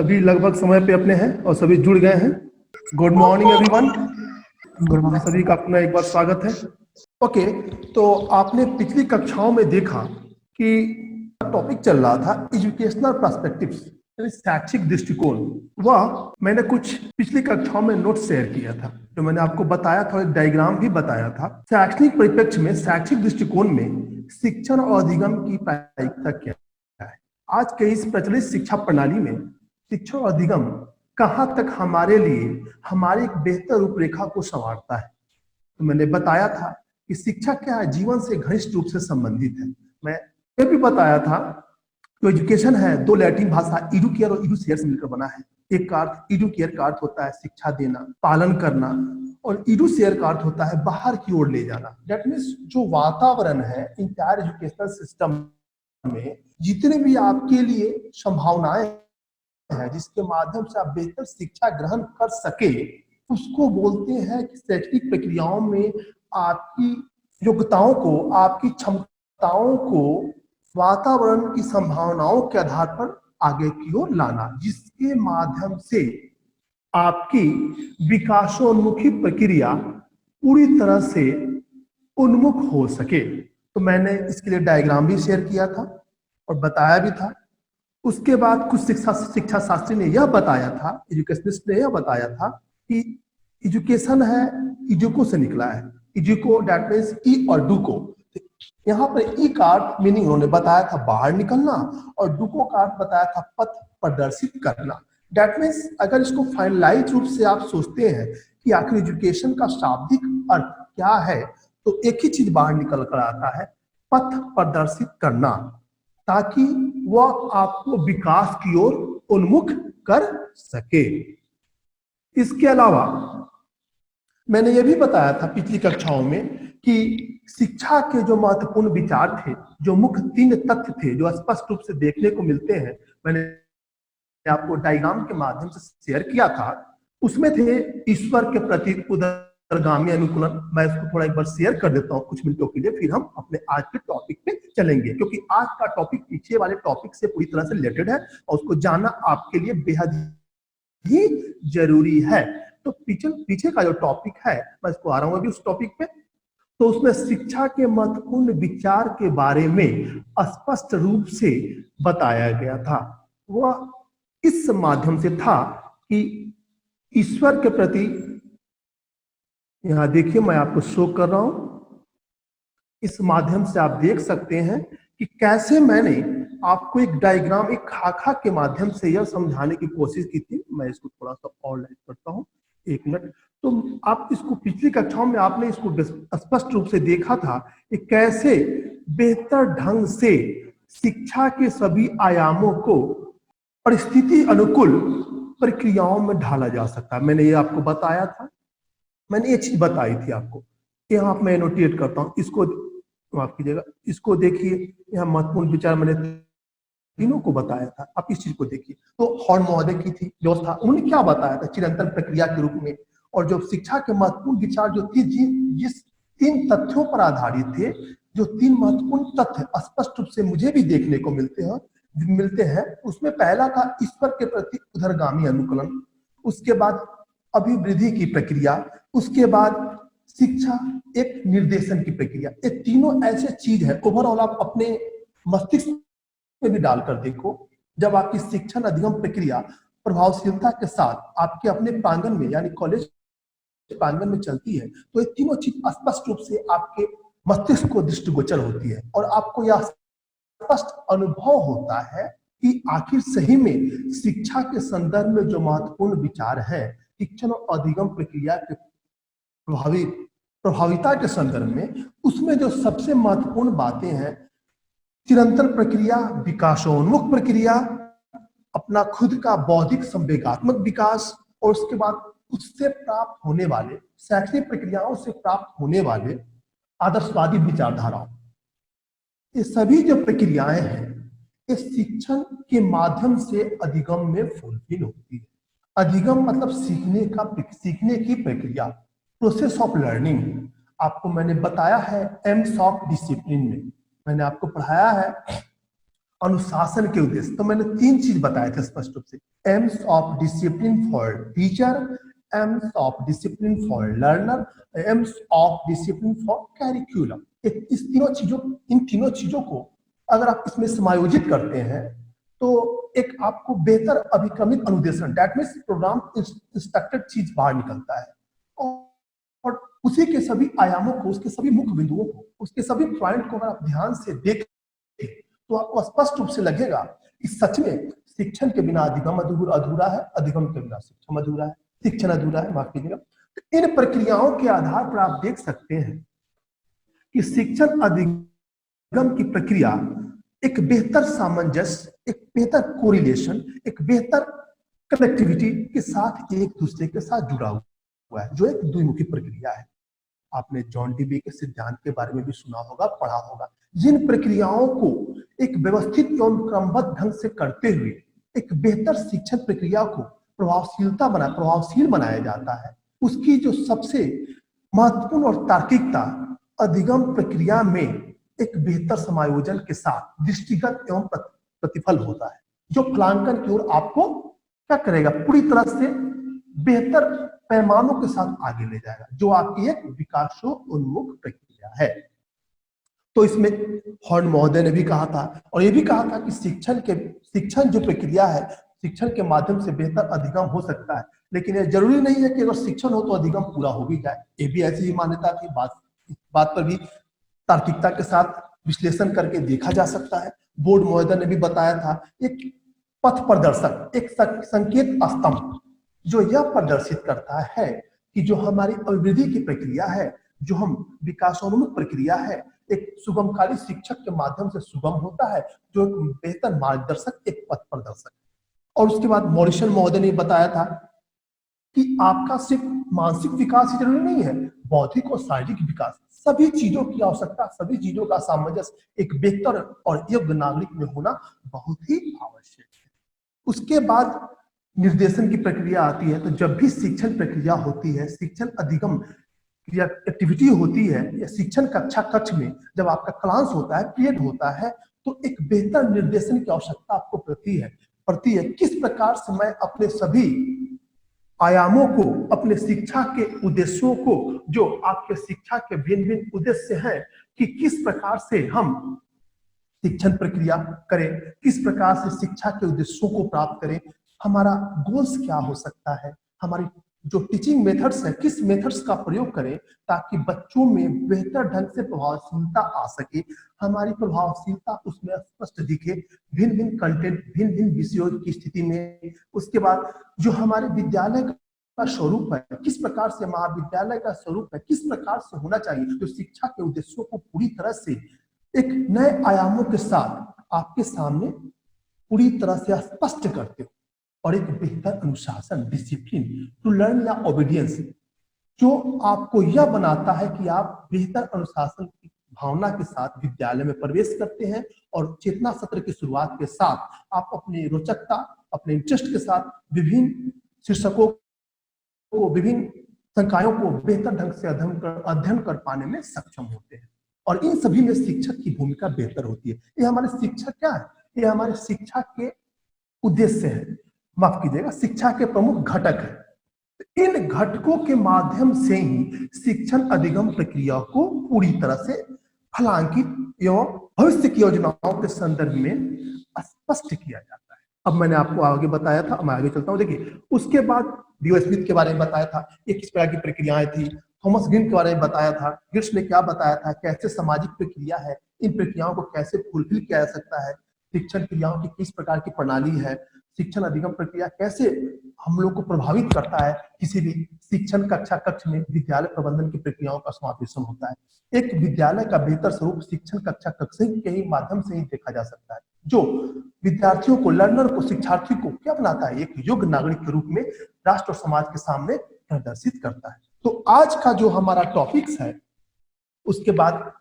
सभी लगभग समय पे अपने हैं और सभी जुड़ गए हैं। Good morning everyone. Good morning सभी का अपना एक बार स्वागत है। ओके, तो आपने पिछली कक्षाओं में देखा कि टॉपिक चल रहा था एजुकेशनल पर्सपेक्टिव्स, यानी शैक्षिक दृष्टिकोण। वह मैंने कुछ पिछली कक्षाओं में नोट शेयर किया था, जो मैंने आपको बताया था, एक डायग्राम भी बताया था। शैक्षणिक परिप्रेक्ष्य में, शैक्षिक दृष्टिकोण में शिक्षण और अधिगम की प्रायिकता क्या है। आज के इस प्रचलित शिक्षा प्रणाली में शिक्षा और अधिगम कहाँ तक हमारे लिए हमारी एक बेहतर रूपरेखा को संवारता है। तो मैंने बताया था कि शिक्षा क्या है, जीवन से घनिष्ठ रूप से संबंधित है। मैं ये भी बताया था कि एजुकेशन है, दो लैटिन भाषा इडुकेयर और इडुसियर से मिलकर बना है। एक का अर्थ, इडुकेयर का अर्थ होता है शिक्षा देना, पालन करना, और इडुसियर का अर्थ होता है बाहर की ओर ले जाना। दैट मीन्स जो वातावरण है इंटायर एजुकेशनल सिस्टम में, जितने भी आपके लिए संभावनाएं हैं जिसके माध्यम से आप बेहतर शिक्षा ग्रहण कर सके, उसको बोलते हैं कि शैक्षणिक प्रक्रियाओं में आपकी योग्यताओं को, आपकी क्षमताओं को वातावरण की संभावनाओं के आधार पर आगे की ओर लाना, जिसके माध्यम से आपकी विकासोन्मुखी प्रक्रिया पूरी तरह से उन्मुख हो सके। तो मैंने इसके लिए डायग्राम भी शेयर किया था और बताया भी था। उसके बाद कुछ शिक्षा शास्त्री ने यह बताया था, एजुकेशनिस्ट ने यह बताया था कि एजुकेशन है, इजुको से निकला है। इजुको दैट मीन्स ई और डुको। यहाँ पर ई का अर्थ मीनिंग उन्होंने बताया था बाहर निकलना, और डुको का अर्थ बताया था पथ प्रदर्शित करना। दैट मीन्स अगर इसको फाइनलाइज रूप से आप सोचते हैं कि आखिर एजुकेशन का शाब्दिक अर्थ क्या है, तो एक ही चीज बाहर निकल कर आता है, पथ प्रदर्शित करना, ताकि वह आपको विकास की ओर उन्मुख कर सके। इसके अलावा मैंने यह भी बताया था पिछली कक्षाओं में कि शिक्षा के जो महत्वपूर्ण विचार थे, जो मुख्य 3 तथ्य थे जो स्पष्ट रूप से देखने को मिलते हैं, मैंने आपको डायग्राम के माध्यम से शेयर किया था। उसमें थे ईश्वर के प्रति उदरगामी अनुकूलन। मैं इसको थोड़ा एक बार शेयर कर देता हूँ कुछ मिनटों के लिए, फिर हम अपने आज के टॉपिक पे चलेंगे, क्योंकि आज का टॉपिक पीछे वाले टॉपिक से पूरी तरह से रिलेटेड है और उसको जानना आपके लिए बेहद ही जरूरी है। तो पीछे का जो टॉपिक है, मैं इसको आ रहा हूं अभी उस टॉपिक पे। तो उसमें शिक्षा के महत्वपूर्ण विचार के बारे में स्पष्ट रूप से बताया गया था। वह इस माध्यम से था कि ईश्वर के प्रति, यहां देखिए मैं आपको शो कर रहा हूं, इस माध्यम से आप देख सकते हैं कि कैसे मैंने आपको एक डायग्राम, एक खाका के माध्यम से यह समझाने की कोशिश की थी। मैं इसको थोड़ा सा और लाइट करता हूं, एक मिनट। तो आप इसको पिछली कक्षाओं में आपने इसको स्पष्ट रूप से देखा था कि कैसे बेहतर ढंग से शिक्षा के सभी आयामों को परिस्थिति अनुकूल प्रक्रियाओं में ढाला जा सकता है। मैंने ये आपको बताया था, मैंने ये चीज बताई थी आपको। यहाँ मैं नोटेट करता हूँ, इसको माफ कीजिएगा, इसको देखिए। यहाँ महत्वपूर्ण विचार मैंने तीनों को बताया था, आप इस चीज को देखिए। तो हॉर्न महोदय की थी व्यवस्था, उन्होंने क्या बताया था चिरंतन प्रक्रिया के रूप में, और जो शिक्षा के महत्वपूर्ण विचार जो थी, जिस 3 तथ्यों पर आधारित थे, जो 3 महत्वपूर्ण तथ्य स्पष्ट रूप से मुझे भी देखने को मिलते हैं, उसमें पहला था ईश्वर के प्रति उदरगामी अनुकूलन, उसके बाद अभिवृद्धि की प्रक्रिया, उसके बाद शिक्षा एक निर्देशन की प्रक्रिया। ये तीनों ऐसे चीज है, ओवरऑल आप अपने मस्तिष्क में भी डालकर देखो। जब आपकी शिक्षण अधिगम प्रक्रिया प्रभावशीलता के साथ आपके अपने प्रांगण में, यानी कॉलेज प्रांगण में चलती है, तो ये तीनों चीज स्पष्ट रूप से आपके मस्तिष्क को दृष्टिगोचर होती है, और आपको यह स्पष्ट अनुभव होता है कि आखिर सही में शिक्षा के संदर्भ में जो महत्वपूर्ण विचार है, शिक्षण और अधिगम प्रक्रिया के प्रभाविता के संदर्भ में, उसमें जो सबसे महत्वपूर्ण बातें हैं, चिरंतन प्रक्रिया, विकासोन्मुख प्रक्रिया, अपना खुद का बौद्धिक संवेगात्मक विकास, और उसके बाद उससे प्राप्त होने वाले शैक्षणिक प्रक्रियाओं से प्राप्त होने वाले आदर्शवादी विचारधाराओं। ये सभी जो प्रक्रियाएं हैं, ये शिक्षण के माध्यम से अधिगम में फुलफिल होती है। अधिगम मतलब सीखने की प्रक्रिया, प्रोसेस ऑफ लर्निंग। आपको मैंने बताया है एम्स ऑफ डिसिप्लिन में, मैंने आपको पढ़ाया है अनुशासन के उद्देश्य, तो मैंने 3 चीज बताए थे स्पष्ट रूप से, aims of discipline for teacher, aims of discipline for learner, aims of discipline for curriculum. इन तीनों चीजों को अगर आप इसमें समायोजित करते हैं तो एक आपको बेहतर अभिक्रमित अनुदेशन, दैट मीन्स प्रोग्राम इंस्ट्रक्टेड चीज बाहर निकलता है, और उसी के सभी आयामों को, उसके सभी मुख्य बिंदुओं को, उसके सभी पॉइंट को अगर आप ध्यान से देखें तो आपको स्पष्ट रूप से लगेगा कि सच में शिक्षण के बिना अधिगम अधूरा है, अधिगम के बिना शिक्षण अधूरा है, शिक्षण अधूरा है, माफ कीजिएगा। तो इन प्रक्रियाओं के आधार पर आप देख सकते हैं कि शिक्षण अधिगम की प्रक्रिया एक बेहतर सामंजस्य, एक बेहतर कोरिलेशन, एक बेहतर कनेक्टिविटी के साथ एक दूसरे के साथ जुड़ा हुआ है, जो एक द्विमुखी प्रक्रिया है। आपने जॉन डीबी के सिद्धांत के बारे में भी सुना होगा, पढ़ा होगा। जिन प्रक्रियाओं को एक व्यवस्थित एवं क्रमबद्ध ढंग से करते हुए एक बेहतर शिक्षण प्रक्रिया को प्रभावशील बनाया जाता है, उसकी जो सबसे महत्वपूर्ण और तार्किकता अधिगम प्रक्रिया में एक बेहतर समायोजन के साथ दृष्टिगत एवं प्रतिफल होता है, जो फलांकन की ओर आपको क्या करेगा, पूरी तरह से बेहतर पैमानों के साथ आगे ले जाएगा, जो आपकी एक विकासोन्मुख प्रक्रिया है। तो इसमें हॉर्न महोदय ने भी कहा था, और ये भी कहा था कि शिक्षण जो प्रक्रिया है, शिक्षण के माध्यम से बेहतर अधिगम हो सकता है, लेकिन ये जरूरी नहीं है कि अगर शिक्षण हो तो अधिगम पूरा हो भी जाए। ये भी ऐसी ही मान्यता थी, बात पर भी तार्किकता के साथ विश्लेषण करके देखा जा सकता है। बोर्ड महोदय ने भी बताया था, एक पथ प्रदर्शक, एक संकेत स्तंभ जो यह प्रदर्शित करता है कि जो हमारी अभिवृद्धि की प्रक्रिया है, जो हम विकासोन्मुख प्रक्रिया है, एक सुगमकारी शिक्षक के माध्यम से सुगम होता है, जो एक बेहतर मार्गदर्शक, एक पथ प्रदर्शक। और उसके बाद मॉरिसन महोदय ने बताया था कि आपका सिर्फ मानसिक विकास ही जरूरी नहीं है, बौद्धिक और शारीरिक विकास, सभी चीजों की आवश्यकता, सभी चीजों का सामंजस्य एक बेहतर और योग्य नागरिक में होना बहुत ही आवश्यक है। उसके बाद निर्देशन की प्रक्रिया आती है। तो जब भी शिक्षण प्रक्रिया होती है, शिक्षण अधिगम या एक्टिविटी होती है, या शिक्षण कक्षा कक्ष में जब आपका क्लास होता है, पीरियड होता है, तो एक बेहतर निर्देशन की आवश्यकता आपको पड़ती है। किस प्रकार से मैं अपने सभी आयामों को, अपने शिक्षा के उद्देश्यों को, जो आपके शिक्षा के भिन्न भिन्न उद्देश्य हैं, कि किस प्रकार से हम शिक्षण प्रक्रिया करें, किस प्रकार से शिक्षा के उद्देश्यों को प्राप्त करें, हमारा गोल्स क्या हो सकता है, हमारी जो टीचिंग मेथड्स है, किस मेथड्स का प्रयोग करें ताकि बच्चों में बेहतर ढंग से प्रभावशीलता आ सके, हमारी प्रभावशीलता उसमें स्पष्ट दिखे, भिन्न भिन्न कंटेंट, भिन्न भिन्न विषयों की स्थिति में। उसके बाद जो हमारे विद्यालय का स्वरूप है, किस प्रकार से महाविद्यालय का स्वरूप है, किस प्रकार से होना चाहिए, जो शिक्षा के उद्देश्यों को पूरी तरह से एक नए आयामों के साथ आपके सामने पूरी तरह से स्पष्ट करते हो, और एक बेहतर अनुशासन, डिसिप्लिन टू लर्न या ओबीडियंस, जो आपको यह बनाता है कि आप बेहतर अनुशासन की भावना के साथ विद्यालय में प्रवेश करते हैं, और चेतना सत्र की शुरुआत के साथ आप अपनी रोचकता, अपने इंटरेस्ट के साथ विभिन्न शीर्षकों को, विभिन्न संकायों को बेहतर ढंग से अध्ययन कर पाने में सक्षम होते हैं। और इन सभी में शिक्षक की भूमिका बेहतर होती है। ये हमारे शिक्षक क्या है, ये हमारे शिक्षा के उद्देश्य है, माफ कीजिएगा, शिक्षा के प्रमुख घटक है। इन घटकों के माध्यम से ही शिक्षण अधिगम प्रक्रिया को पूरी तरह से फलांकित एवं भविष्य की योजनाओं के संदर्भ में स्पष्ट किया जाता है। अब मैंने आपको आगे बताया था, मैं आगे चलता हूं। देखिए, उसके बाद डी.ओ. स्मिथ के बारे में बताया था, ये किस प्रकार की प्रक्रियाएं थी। थॉमस ग्रीन के बारे में बताया था, गिट्स ने क्या बताया था, कैसे सामाजिक प्रक्रिया है, इन प्रक्रियाओं को कैसे फुलफिल किया जा सकता है, शिक्षण क्रियाओं की किस प्रकार की प्रणाली है, शिक्षण अधिगम प्रक्रिया कैसे हम लोग को प्रभावित करता है, किसी भी शिक्षण कक्षा कक्ष में विद्यालय प्रबंधन की प्रक्रियाओं का समावेशन होता है। एक विद्यालय का बेहतर स्वरूप शिक्षण कक्षा कक्ष के ही माध्यम से ही देखा जा सकता है, जो विद्यार्थियों को, लर्नर को, शिक्षार्थी को क्या बनाता है, एक योग्य नागरिक के रूप में राष्ट्र और समाज के सामने प्रदर्शित करता है। तो आज का जो हमारा टॉपिक्स है, उसके बाद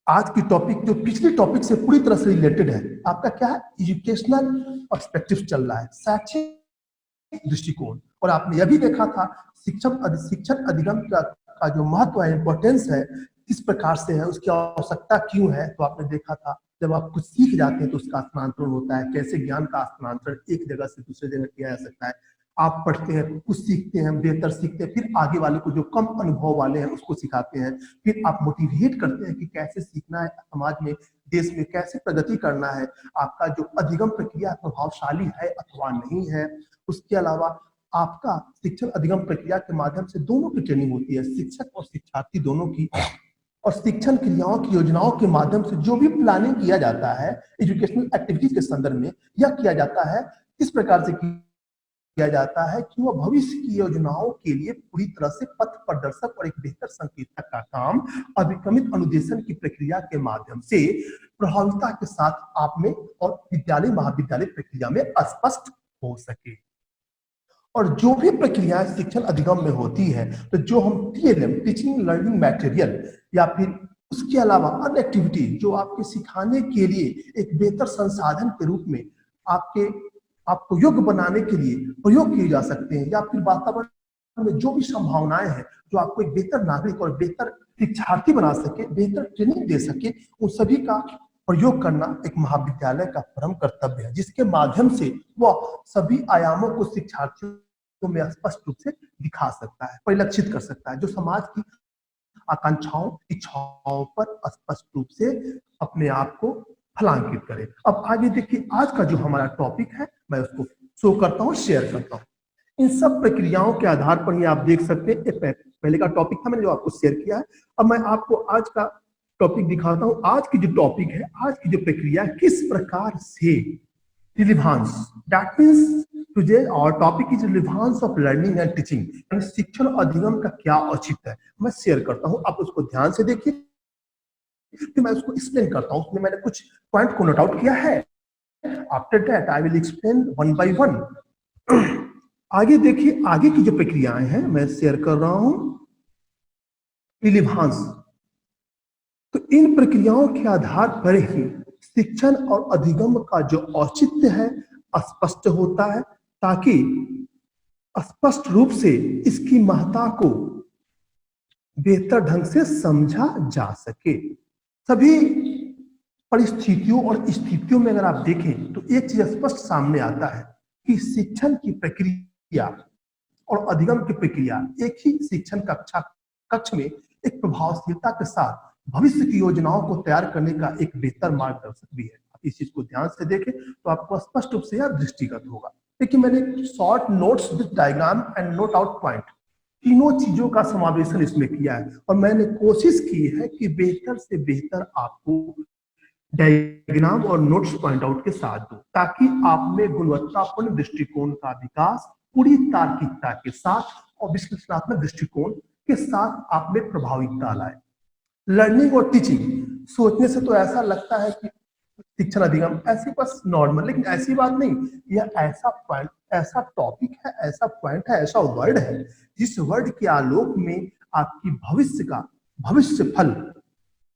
आज की टॉपिक जो पिछली टॉपिक से पूरी तरह से रिलेटेड है, आपका क्या है, एजुकेशनल पर्सपेक्टिव चल रहा है, शैक्षिक दृष्टिकोण। और आपने यह भी देखा था शिक्षण अधिगम का जो महत्व है, इंपॉर्टेंस है, किस प्रकार से है, उसकी आवश्यकता क्यों है। तो आपने देखा था जब आप कुछ सीख जाते हैं तो उसका स्थानांतरण होता है, कैसे ज्ञान का स्थानांतरण एक जगह से दूसरे जगह किया जा सकता है। आप पढ़ते हैं, कुछ सीखते हैं, बेहतर सीखते हैं, फिर आगे वाले को जो कम अनुभव वाले हैं उसको सिखाते हैं, फिर आप मोटिवेट करते हैं कि कैसे सीखना है, समाज में देश में कैसे प्रगति करना है, आपका जो अधिगम प्रक्रिया प्रभावशाली है अथवा नहीं है। उसके अलावा आपका शिक्षण अधिगम प्रक्रिया के माध्यम से दोनों की ट्रेनिंग होती है, शिक्षक और शिक्षार्थी दोनों की, और शिक्षण क्रियाओं की योजनाओं के माध्यम से जो भी प्लानिंग किया जाता है एजुकेशनल एक्टिविटीज के संदर्भ में, यह किया जाता है इस प्रकार से किया जाता है कि वह भविष्य की योजनाओं के लिए पूरी तरह से पथ प्रदर्शक और एक बेहतर संकेतक का काम अभिक्रमित अनुदेशन की प्रक्रिया के माध्यम से प्रभाविता के साथ आप में और विद्यालय महाविद्यालय प्रक्रिया में स्पष्ट हो सके। और जो भी प्रक्रिया शिक्षण अधिगम में होती है, तो जो हम टीएलएम टीचिंग लर्निंग मटेरियल या फिर उसके अलावा अन्य एक्टिविटी जो आपके सिखाने के लिए एक बेहतर संसाधन के रूप में आपको योग्य बनाने के लिए प्रयोग किए जा सकते हैं, या फिर वातावरण में जो भी संभावनाएं हैं जो आपको एक बेहतर नागरिक और बेहतर शिक्षार्थी बना सके, बेहतर ट्रेनिंग दे सके, उन सभी का प्रयोग करना एक महाविद्यालय का परम कर्तव्य है, जिसके माध्यम से वह सभी आयामों को शिक्षार्थियों में स्पष्ट रूप से दिखा सकता है, परिलक्षित कर सकता है, जो समाज की आकांक्षाओं इच्छाओं पर स्पष्ट रूप से अपने आप को फलांकित करे। अब आगे देखिए, आज का जो हमारा टॉपिक है मैं उसको शो करता हूँ, शेयर करता हूँ। इन सब प्रक्रियाओं के आधार पर ही आप देख सकते हैं, पहले का टॉपिक था मैंने जो आपको शेयर किया है। अब मैं आपको आज का टॉपिक दिखाता हूँ। आज की जो टॉपिक है, आज की जो प्रक्रिया किस प्रकार से relevance, that means today our topic is relevance of learning and teaching, यानी शिक्षण और अधिगम का क्या औचित्य है, मैं शेयर करता हूँ। आप उसको ध्यान से देखिए, फिर मैं उसको एक्सप्लेन करता हूँ। उसमें मैंने कुछ पॉइंट को नोट आउट किया है। After that I will explain one by one. आगे देखिए, आगे की जो प्रक्रियाएं हैं मैं शेयर कर रहा हूं। रिलेवेंस, तो इन प्रक्रियाओं के आधार पर ही शिक्षण और अधिगम का जो औचित्य है स्पष्ट होता है, ताकि स्पष्ट रूप से इसकी महत्ता को बेहतर ढंग से समझा जा सके। सभी परिस्थितियों और स्थितियों में अगर आप देखें तो एक चीज स्पष्ट सामने आता है कि शिक्षण की प्रक्रिया और अधिगम की प्रक्रिया एक ही शिक्षण कक्ष में एक प्रभावशीलता के साथ भविष्य की योजनाओं को तैयार करने का एक बेहतर मार्गदर्शक भी है। आप इस चीज को ध्यान से देखें तो आपको स्पष्ट रूप से यह दृष्टिगत होगा। देखिए, मैंने short notes with diagram and note out point, तीनों चीजों का समावेशन इसमें किया है, और मैंने कोशिश की है कि बेहतर से बेहतर आपको डायग्राम और नोट्स पॉइंट आउट के साथ दो, ताकि आप में गुणवत्तापूर्ण दृष्टिकोण का विकास पूरी तार्किकता के साथ और विश्लेषणात्मक दृष्टिकोण के साथ आप में प्रभाविकता लाए। लर्निंग और टीचिंग सोचने से तो ऐसा लगता है कि शिक्षण अधिगम ऐसी बस नॉर्मल, लेकिन ऐसी बात नहीं। यह ऐसा पॉइंट, ऐसा टॉपिक है, ऐसा पॉइंट है, ऐसा वर्ड है जिस वर्ड के आलोक में आपकी भविष्य फल,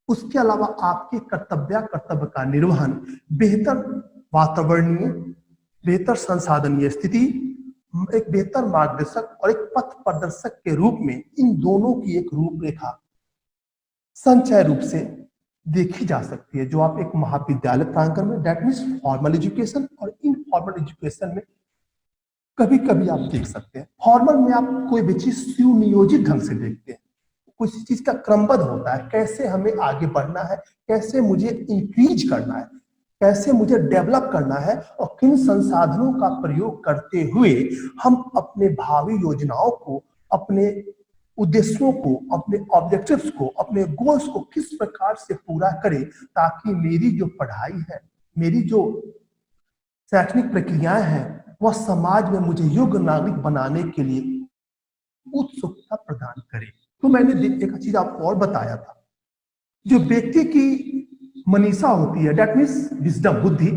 उसके अलावा आपके कर्तव्य का निर्वहन, बेहतर वातावरणीय, बेहतर संसाधनीय स्थिति, एक बेहतर मार्गदर्शक और एक पथ प्रदर्शक के रूप में इन दोनों की एक रूपरेखा संचय रूप से देखी जा सकती है, जो आप एक महाविद्यालय प्रांगण में, दैट मींस फॉर्मल एजुकेशन और इनफॉर्मल एजुकेशन में कभी कभी आप देख सकते हैं। फॉर्मल में आप कोई भी चीज सुनियोजित ढंग से देखते हैं, किसी चीज का क्रमबद्ध होता है, कैसे हमें आगे बढ़ना है, कैसे मुझे इंक्रीज करना है, कैसे मुझे डेवलप करना है, और किन संसाधनों का प्रयोग करते हुए हम अपने भावी योजनाओं को, अपने उद्देश्यों को, अपने ऑब्जेक्टिव्स को, अपने गोल्स को किस प्रकार से पूरा करें, ताकि मेरी जो पढ़ाई है, मेरी जो शैक्षणिक प्रक्रियाएं हैं, वह समाज में मुझे योग्य नागरिक बनाने के लिए उत्सुकता प्रदान करे। तो मैंने एक चीज आपको और बताया था, जो व्यक्ति की मनीषा होती है, दैट मींस विजडम, बुद्धि,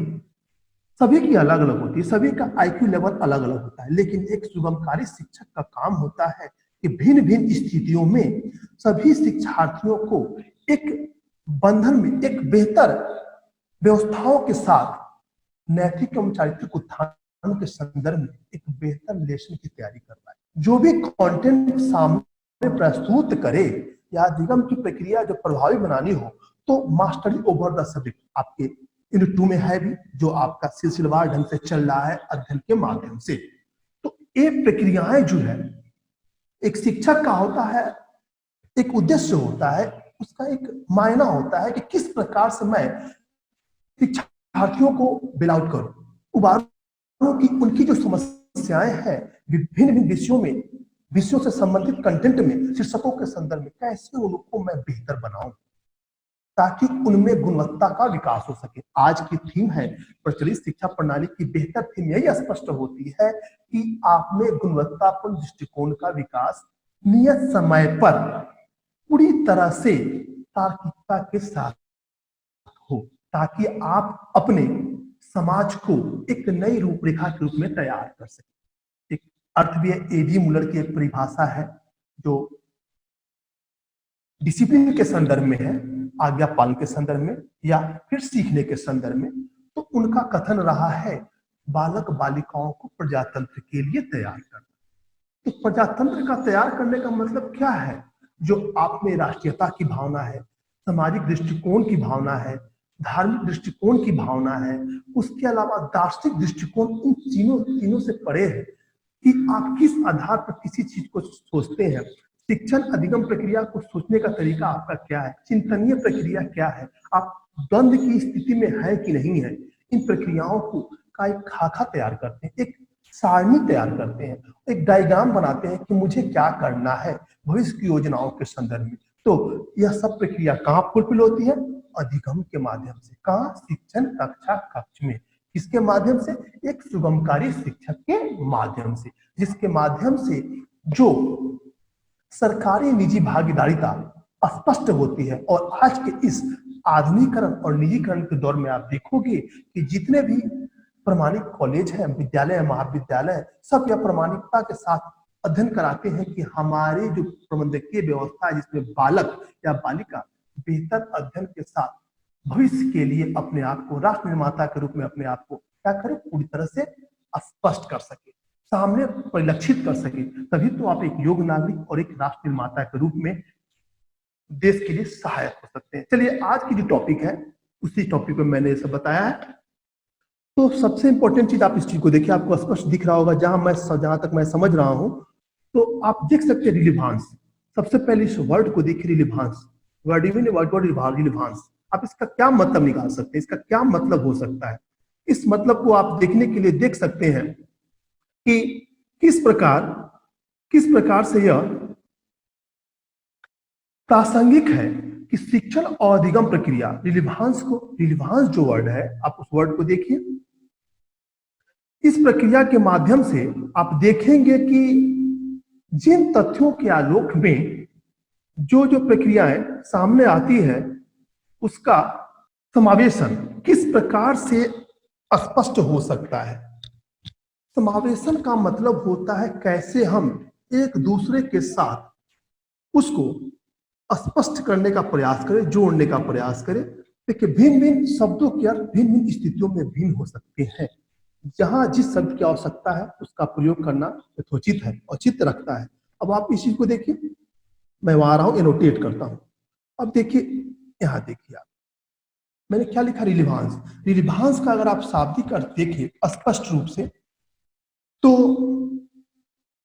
सभी की अलग अलग होती है, सभी का आईक्यू लेवल अलग अलग होता है, लेकिन एक सुगमकारी शिक्षक का काम होता है कि भिन्न भिन्न स्थितियों में सभी शिक्षार्थियों को एक बंधन में, एक बेहतर व्यवस्थाओं के साथ नैतिक एवं चारित्रिक उत्थान के संदर्भ में एक बेहतर लेसन की तैयारी करना है। जो भी कंटेंट सामने प्रस्तुत करे या अधिगम की प्रक्रिया जो प्रभावी बनानी हो, तो मास्टरी ओवर द सब्जेक्ट आपके यूनिट 2 में है भी, जो आपका सिलसिलेवार ढंग से चल रहा है अध्ययन के माध्यम से। तो ये प्रक्रियाएं जो है, एक शिक्षक का होता है, एक उद्देश्य होता है, उसका एक मायना होता है कि किस प्रकार से मैं शिक्षार्थियों को बेल आउट करूं, उबारूं कि उनकी जो समस्याएं हैं विभिन्न विभिन्न विषयों से संबंधित कंटेंट में, शीर्षकों के संदर्भ में कैसे उनको मैं बेहतर बनाऊं ताकि उनमें गुणवत्ता का विकास हो सके। आज की थीम है प्रचलित शिक्षा प्रणाली की बेहतर थीम यही स्पष्ट होती है कि आप में गुणवत्तापूर्ण दृष्टिकोण का विकास नियत समय पर पूरी तरह से तार्किकता के साथ हो, ताकि आप अपने समाज को एक नई रूपरेखा के रूप में तैयार कर सके। एक अर्थव्यय एडी मुलर की एक परिभाषा है जो डिसिप्लिन के संदर्भ में है, आज्ञा पालन के संदर्भ में या फिर सीखने के संदर्भ में। तो उनका कथन रहा है बालक बालिकाओं को प्रजातंत्र के लिए तैयार करना। तो प्रजातंत्र का तैयार करने का मतलब क्या है? जो आप में राष्ट्रीयता की भावना है, सामाजिक दृष्टिकोण की भावना है, धार्मिक दृष्टिकोण की भावना है, उसके अलावा दार्शनिक दृष्टिकोण, इन तीनों से परे है कि आप किस आधार पर किसी चीज को सोचते हैं। शिक्षण अधिगम प्रक्रिया को सोचने का तरीका आपका क्या है, चिंतनीय प्रक्रिया क्या है, आप द्वंद्व की स्थिति में है कि नहीं है। इन प्रक्रियाओं को का एक खाका तैयार करते हैं, एक सारणी तैयार करते हैं, एक डायग्राम बनाते हैं कि मुझे क्या करना है भविष्य की योजनाओं के संदर्भ में। तो यह सब प्रक्रिया कहाँ फुलफिल होती है? अधिगम के माध्यम से। कहाँ? शिक्षण कक्षा कक्ष में। किसके माध्यम से? एक सुगमकारी शिक्षक के माध्यम से, जिसके माध्यम से जो सरकारी निजी भागीदारिता स्पष्ट होती है। और आज के इस आधुनिकीकरण और निजीकरण के दौर में आप देखोगे कि जितने भी प्रमाणित कॉलेज हैं, विद्यालय, महाविद्यालय, सब यह प्रमाणिकता के साथ अध्ययन कराते हैं कि हमारी जो प्रबंधकीय व्यवस्था है जिसमें बालक या बालिका बेहतर अध्ययन के साथ भविष्य के लिए अपने आप को राष्ट्र निर्माता के रूप में अपने आप को क्या करे, पूरी तरह से स्पष्ट कर सके, सामने परिलक्षित कर सके। तभी तो आप एक योग्य नागरिक और एक राष्ट्र निर्माता के रूप में देश के लिए सहायक हो सकते हैं। चलिए, आज की जो टॉपिक है उसी टॉपिक में मैंने सब बताया है। तो सबसे इंपॉर्टेंट चीज, आप इस चीज को देखिए, आपको स्पष्ट दिख रहा होगा जहां तक मैं समझ रहा हूं। तो आप देख सकते हैं रिलीवांस। सबसे पहले इस वर्ड को देखिए, रिलीवांस। वर्ड रिलीवांस, आप इसका क्या मतलब निकाल सकते हैं, इसका क्या मतलब हो सकता है? इस मतलब को आप देखने के लिए देख सकते हैं कि किस प्रकार से यह प्रासंगिक है कि शिक्षण और अधिगम प्रक्रिया, रिलीवांस जो वर्ड है, आप उस वर्ड को देखिए। इस प्रक्रिया के माध्यम से आप देखेंगे कि जिन तथ्यों के आलोक में जो प्रक्रियाएं सामने आती है उसका समावेशन किस प्रकार से स्पष्ट हो सकता है। समावेशन का मतलब होता है कैसे हम एक दूसरे के साथ उसको स्पष्ट करने का प्रयास करें, जोड़ने का प्रयास करें। देखिए, भिन्न भिन्न शब्दों के अर्थ भिन्न भिन्न स्थितियों में भिन्न हो सकते हैं। जहां जिस शब्द की आवश्यकता है उसका प्रयोग करना यथोचित है, औचित्य रखता है। अब आप इस चीज को देखिए, मैं वहां रहा हूं, एनोटेट करता हूं। अब देखिए, यहां देखिए, आप मैंने क्या लिखा, रिलीवांस। रिलीवांस का अगर आप शाब्दिक अर्थ देखिए स्पष्ट रूप से, तो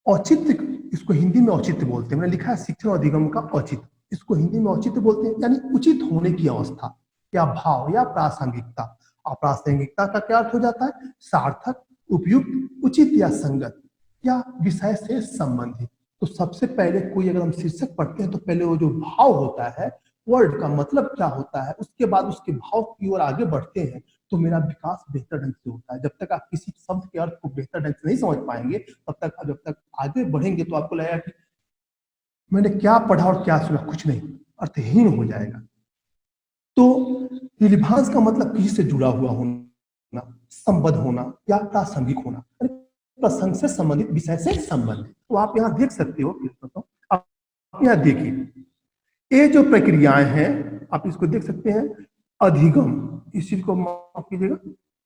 औचित्य, इसको हिंदी में औचित्य बोलते हैं। मैंने लिखा है शिक्षण और अधिगम का औचित्य, इसको हिंदी में औचित्य बोलते हैं, यानी उचित होने की अवस्था या भाव या प्रासंगिकता। अप्रासंगिकता का क्या अर्थ हो जाता है? सार्थक, उपयुक्त, उचित या संगत या विषय से संबंधित। तो सबसे पहले कोई अगर हम शीर्षक पढ़ते हैं तो पहले वो जो भाव होता है, वर्ड का मतलब क्या होता है, उसके बाद उसके भाव की ओर आगे बढ़ते हैं तो मेरा विकास बेहतर ढंग से होता है। जब तक आप किसी शब्द के अर्थ को बेहतर ढंग से नहीं समझ पाएंगे, जब तक आगे बढ़ेंगे तो आपको लगेगा कि मैंने क्या पढ़ा और क्या सुना, कुछ नहीं, अर्थहीन हो जाएगा। तो रिलीवांस का मतलब किसी से जुड़ा हुआ होना, संबद्ध होना या प्रासंगिक होना, प्रसंग से संबंधित, विषय से संबंधित। तो आप यहाँ देख सकते हो, आप यहाँ देखिए, ये जो प्रक्रियाएं हैं आप इसको देख सकते हैं। अधिगम, इस चीज को माफ कीजिएगा,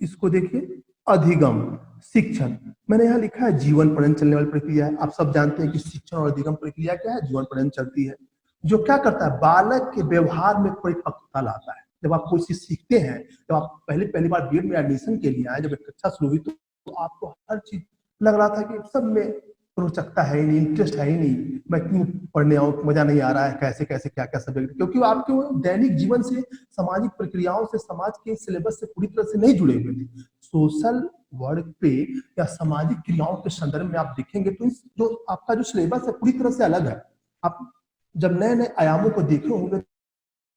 इसको देखिए, अधिगम शिक्षण। मैंने यहाँ लिखा है जीवन पर्यंत चलने वाली प्रक्रिया है। आप सब जानते हैं कि शिक्षण और अधिगम प्रक्रिया क्या है, जीवन पर्यंत चलती है। जो क्या करता है, बालक के व्यवहार में परिपक्वता लाता है। जब आप कोई चीज सीखते हैं, जब आप पहली बार बीएड में एडमिशन के लिए आए, जब कक्षा शुरू हुई, तो आपको हर चीज लग रहा था कि सब में रोचकता है ही नहीं, इंटरेस्ट है ही नहीं, मैं क्यों पढ़ने आऊँ, मजा नहीं आ रहा है, कैसे कैसे क्या क्या सब्जेक्ट, क्योंकि आपके वो दैनिक जीवन से, सामाजिक प्रक्रियाओं से, समाज के सिलेबस से पूरी तरह से नहीं जुड़े हुए थे। सोशल वर्क पे या सामाजिक क्रियाओं के संदर्भ में आप देखेंगे तो जो आपका जो सिलेबस है पूरी तरह से अलग है। आप जब नए नए आयामों को देखे होंगे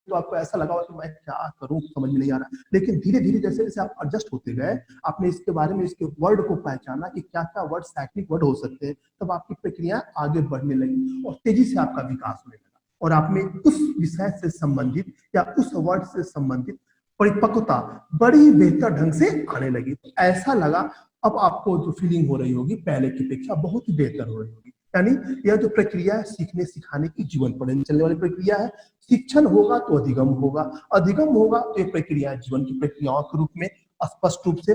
तो आपको ऐसा लगा कि मैं क्या करूं, समझ में नहीं आ रहा, लेकिन धीरे धीरे जैसे जैसे आप एडजस्ट होते गए, आपने इसके बारे में, इसके वर्ड को पहचाना कि क्या क्या वर्ड साइक्लिक वर्ड हो सकते हैं, तब आपकी प्रक्रिया आगे बढ़ने लगी और तेजी से आपका विकास होने लगा और आप में उस विषय से संबंधित या उस वर्ड से संबंधित परिपक्वता बड़ी बेहतर ढंग से आने लगी। तो ऐसा लगा अब आपको जो फीलिंग हो रही होगी पहले की अपेक्षा बहुत ही बेहतर हो रही होगी। यानी यह जो प्रक्रिया है सीखने सिखाने की जीवन भर चलने वाली प्रक्रिया है। शिक्षण होगा तो अधिगम होगा, अधिगम होगा तो ये प्रक्रिया जीवन की प्रक्रियाओं के रूप में स्पष्ट रूप से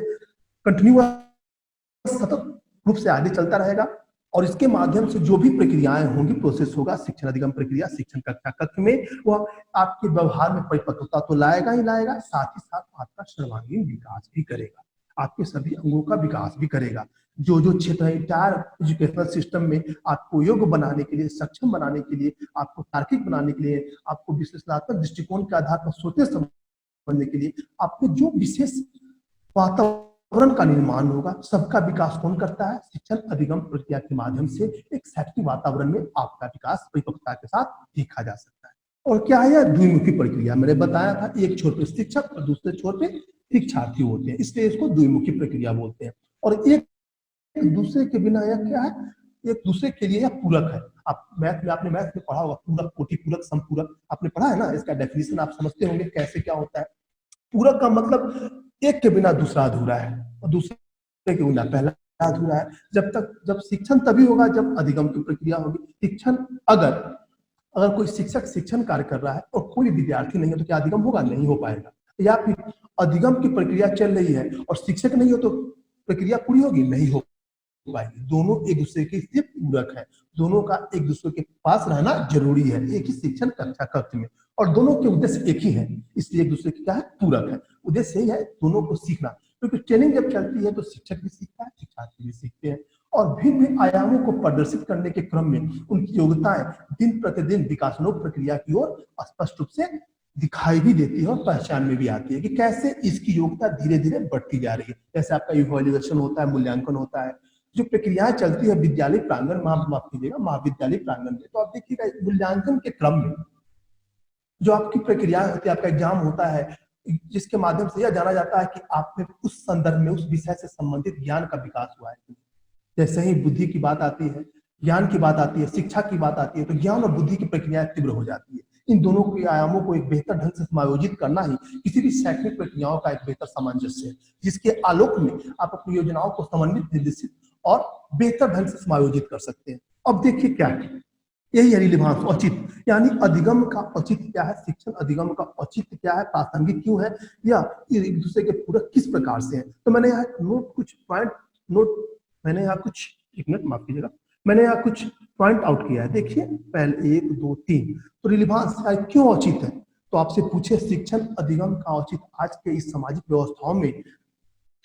कंटिन्यूअस सतत रूप से आगे चलता रहेगा और इसके माध्यम से जो भी प्रक्रियाएं होंगी, प्रोसेस होगा, शिक्षण अधिगम प्रक्रिया, शिक्षण कक्षा कक्ष में वह आपके व्यवहार में परिपक्वता तो लाएगा ही लाएगा, साथ ही साथ आपका सर्वांगीण विकास भी करेगा, आपके सभी अंगों का विकास भी करेगा। जो जो क्षेत्र है इंटायर एजुकेशनल सिस्टम में आपको योग्य बनाने के लिए, सक्षम बनाने के लिए, आपको तार्किक बनाने के लिए, आपको विश्लेषणात्मक दृष्टिकोण के आधार पर सोचने समझने के लिए, आपको जो विशेष वातावरण का निर्माण होगा, सबका विकास कौन करता है? शिक्षण अधिगम प्रक्रिया के माध्यम से एक शैक्षिक वातावरण में आपका विकास परिपक्वता के साथ देखा जा सकता है। और क्या है यह द्विमुखी प्रक्रिया, मैंने बताया था, एक छोर पे शिक्षक और दूसरे छोर पे शिक्षार्थी होते हैं, इसलिए इसको द्विमुखी प्रक्रिया बोलते हैं। और एक दूसरे के बिना यह क्या है, एक दूसरे के लिए यह पूरक है। आप मैथ में, आपने मैथ में पढ़ा होगा पूरक, कोटि पूरक, समपूरक, आपने पढ़ा है ना, इसका डेफिनेशन आप समझते होंगे कैसे क्या होता है। पूरक का मतलब एक के बिना दूसरा अधूरा है और दूसरे के बिना पहला अधूरा है। जब शिक्षण तभी होगा जब अधिगम की प्रक्रिया होगी। शिक्षण अगर अगर कोई शिक्षक शिक्षण कार्य कर रहा है और कोई विद्यार्थी नहीं है तो क्या अधिगम होगा? नहीं हो पाएगा। या फिर अधिगम की प्रक्रिया चल रही है और शिक्षक नहीं हो तो प्रक्रिया पूरी होगी? नहीं हो पाएगी। दोनों एक दूसरे के से पूरक है, दोनों का एक दूसरे के पास रहना जरूरी है एक ही शिक्षण कक्षा कक्ष में, और दोनों के उद्देश्य एक ही है, इसलिए एक दूसरे की क्या है? पूरक है। उद्देश्य यही है दोनों को सीखना, क्योंकि ट्रेनिंग जब चलती है तो शिक्षक भी सीखता है, शिक्षार्थी भी सीखते हैं और भिन्न आयामों को प्रदर्शित करने के क्रम में उनकी योग्यताएं दिन प्रतिदिन विकासोन्मुख प्रक्रिया की ओर स्पष्ट रूप से दिखाई भी देती है और पहचान में भी आती है कि कैसे इसकी योग्यता धीरे धीरे बढ़ती जा रही है। जैसे आपका इवैल्यूएशन होता है, मूल्यांकन होता है, जो प्रक्रियाएं चलती है विद्यालय प्रांगण, माफ कीजिएगा, महाविद्यालय प्रांगण में, तो आप देखिएगा मूल्यांकन के क्रम में जो आपकी प्रक्रियाएं होती है, आपका एग्जाम होता है, जिसके माध्यम से यह जाना जाता है कि आप में उस संदर्भ में, उस विषय से संबंधित ज्ञान का विकास हुआ है। जैसे ही बुद्धि की बात आती है, ज्ञान की बात आती है, शिक्षा की बात आती है, तो ज्ञान और बुद्धि की प्रक्रियाएं तीव्र हो जाती है। इन दोनों के आयामों को एक बेहतर ढंग से समायोजित करना ही किसी भी शैक्षणिक प्रक्रियाओं का एक बेहतर सामंजस्य है, जिसके आलोक में आप अपनी योजनाओं को समन्वित, निर्देशित और बेहतर ढंग से समायोजित कर सकते हैं। अब देखिए क्या है, यही है रिलेवेंस, औचित्य, यानी अधिगम का औचित्य क्या है, शिक्षण अधिगम का औचित्य क्या है, प्रासंगिक क्यों है, या एक दूसरे के पूरक किस प्रकार से है। तो मैंने यहाँ नोट कुछ पॉइंट नोट मैंने यहाँ कुछ, एक मिनट माफ कीजिएगा, मैंने यहाँ कुछ पॉइंट आउट किया है। देखिए पहले 1 2 3, तो रिलेवेंस क्यों औचित्य है, तो आपसे पूछे शिक्षण अधिगम का औचित्य आज के इस सामाजिक व्यवस्थाओं में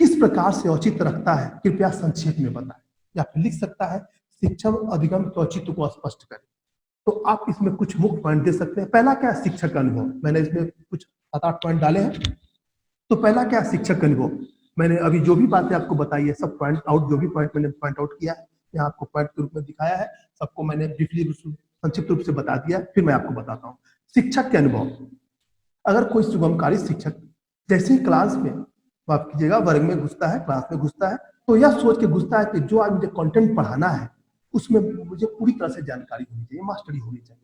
किस प्रकार से औचित्य रखता है, कृपया संक्षेप में बताएं, या फिर लिख सकता है शिक्षण अधिगम के औचित्य को स्पष्ट करें। तो आप इसमें कुछ मुख्य पॉइंट दे सकते हैं। पहला क्या है? शिक्षक का अनुभव। मैंने इसमें कुछ 7-8 पॉइंट डाले हैं। तो पहला क्या है? शिक्षक का अनुभव। मैंने अभी जो भी बातें आपको बताई है, सब पॉइंट आउट, जो भी पॉइंट मैंने पॉइंट आउट किया है यहाँ आपको पॉइंट के रूप में दिखाया है, सबको मैंने ब्रीफली संक्षिप्त रूप से बता दिया। फिर मैं आपको बताता हूँ शिक्षक के अनुभव। अगर कोई सुगमकारी शिक्षक जैसे ही क्लास में, माफ कीजिएगा, वर्ग में घुसता है, क्लास में घुसता है, तो यह सोच के घुसता है कि जो आज मुझे कंटेंट पढ़ाना है उसमें मुझे पूरी तरह से जानकारी होनी चाहिए, मास्टरी होनी चाहिए।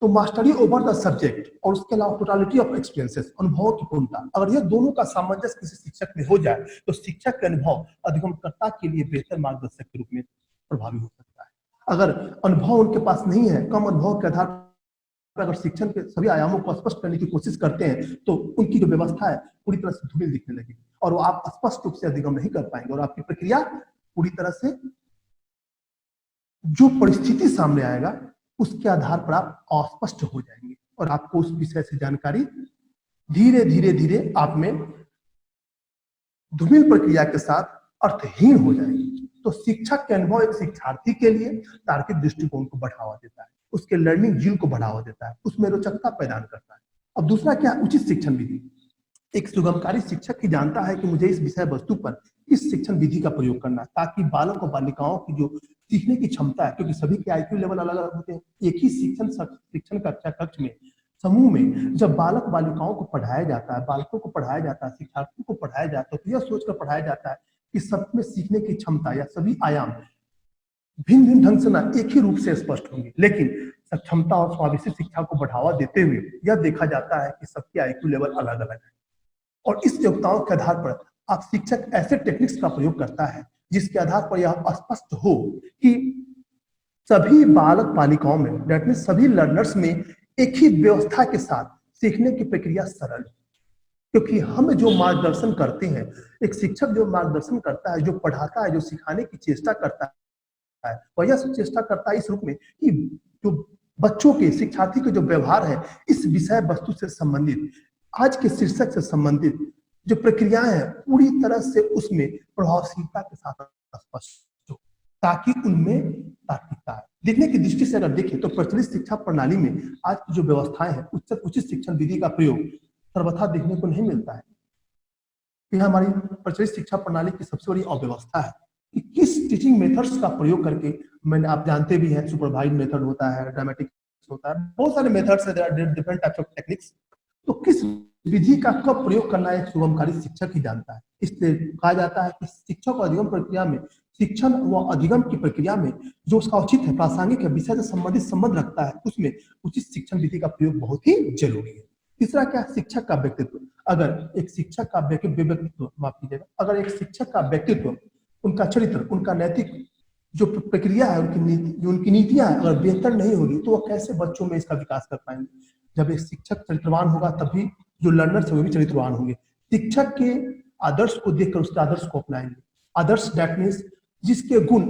तो मास्टरी ओवर द सब्जेक्ट और उसके अलावा टोटालिटी ऑफ एक्सपीरियंसेस, अनुभवों की पूर्णता, अगर ये दोनों का सामंजस्य किसी शिक्षक में हो जाए तो शिक्षक के अनुभव अधिगमकर्ता के लिए बेहतर मार्गदर्शक के रूप में प्रभावी हो सकता है। अगर अनुभव उनके पास नहीं है, कम अनुभव के आधार पर अगर शिक्षण के सभी आयामों को स्पष्ट करने की कोशिश करते हैं तो उनकी जो व्यवस्था है पूरी तरह से धूमिल दिखने लगेगी और वो आप स्पष्ट रूप से अधिगम नहीं कर पाएंगे और आपकी प्रक्रिया पूरी तरह से, जो परिस्थिति सामने आएगा उसके आधार पर आप अस्पष्ट हो जाएंगे और आपको उस विषय से जानकारी धीरे धीरे धीरे आप में धूमिल प्रक्रिया के साथ अर्थहीन हो जाएगी। तो शिक्षक के अनुभव एक शिक्षार्थी के लिए तार्किक दृष्टिकोण को बढ़ावा देता है, उसके लर्निंग जील को बढ़ावा देता है, उसमें रोचकता प्रदान करता है। अब दूसरा क्या, उचित शिक्षण विधि। एक सुगमकारी शिक्षक ही जानता है कि मुझे इस विषय वस्तु पर इस शिक्षण विधि का प्रयोग करना, ताकि बालक और बालिकाओं की जो सीखने की क्षमता है, क्योंकि सभी के आईक्यू लेवल अलग अलग होते हैं, एक ही शिक्षण कक्षा कक्ष में समूह में जब बालक बालिकाओं को पढ़ाया जाता है, बालकों को पढ़ाया जाता है, शिक्षार्थियों को पढ़ाया जाता है, तो यह सोचकर पढ़ाया जाता है कि सब में सीखने की क्षमता या सभी आयाम भिन्न भिन्न ढंग से ना एक ही रूप से स्पष्ट होंगे, लेकिन सक्षमता और स्वाभिषिक शिक्षा को बढ़ावा देते हुए यह देखा जाता है कि सबके आईक्यू लेवल अलग अलग है। और इस योग्यताओं के आधार पर आप शिक्षक ऐसे टेक्निक्स का प्रयोग करता है जिसके आधार पर यह स्पष्ट हो कि सभी बालक बालिकाओं में, दैट मीन सभी लर्नर्स में एक ही व्यवस्था के साथ सीखने की प्रक्रिया सरल है। क्योंकि हम जो मार्गदर्शन करते हैं, एक शिक्षक जो मार्गदर्शन करता है, जो पढ़ाता है, जो सिखाने की चेष्टा करता है, वह यह चेष्टा करता है इस रूप में कि जो बच्चों के, शिक्षार्थी के जो व्यवहार है इस विषय वस्तु से संबंधित, आज के शीर्षक से संबंधित जो प्रक्रियाएं हैं पूरी तरह से उसमें प्रभावशीलता के साथ स्पष्ट हो, ताकि उनमें तार्किकता है। देखने की दृष्टि से अगर देखें तो प्रचलित शिक्षा प्रणाली में आज की जो व्यवस्थाएं हैं, उचित शिक्षण विधि का प्रयोग सर्वथा देखने को नहीं मिलता है। यह हमारी प्रचलित शिक्षा प्रणाली की सबसे बड़ी अव्यवस्था है कि किस टीचिंग मेथड्स का प्रयोग करके, मैंने, आप जानते भी हैं, सुपरवाइज्ड मेथड होता है, ड्रामेटिक होता है, बहुत सारे मेथड्स है, there are different types of techniques. तो किस विधि का कब प्रयोग करना एक सुगमकारी शिक्षक ही जानता है। इसलिए कहा जाता है कि शिक्षक और अधिगम प्रक्रिया में, शिक्षण व अधिगम की प्रक्रिया में जो उसका उचित है, प्रासंगिक है, विषय से संबंधित संबंध रखता है, उसमें उचित शिक्षण विधि का प्रयोग बहुत ही जरूरी है। तीसरा क्या, शिक्षक का व्यक्तित्व। अगर एक शिक्षक का व्यक्तित्व, माफ कीजिएगा, अगर एक शिक्षक का व्यक्तित्व, उनका चरित्र, उनका नैतिक जो प्रक्रिया है, उनकी नीतियां अगर बेहतर नहीं होगी तो वह कैसे बच्चों में इसका विकास कर पाएंगे। जब एक शिक्षक चरित्रवान होगा तभी जो लर्नर्स है वो भी चरित्रवान होंगे। शिक्षक के आदर्श को देखकर उसके आदर्श को अपनाएंगे। आदर्श दैट मीन्स जिसके गुण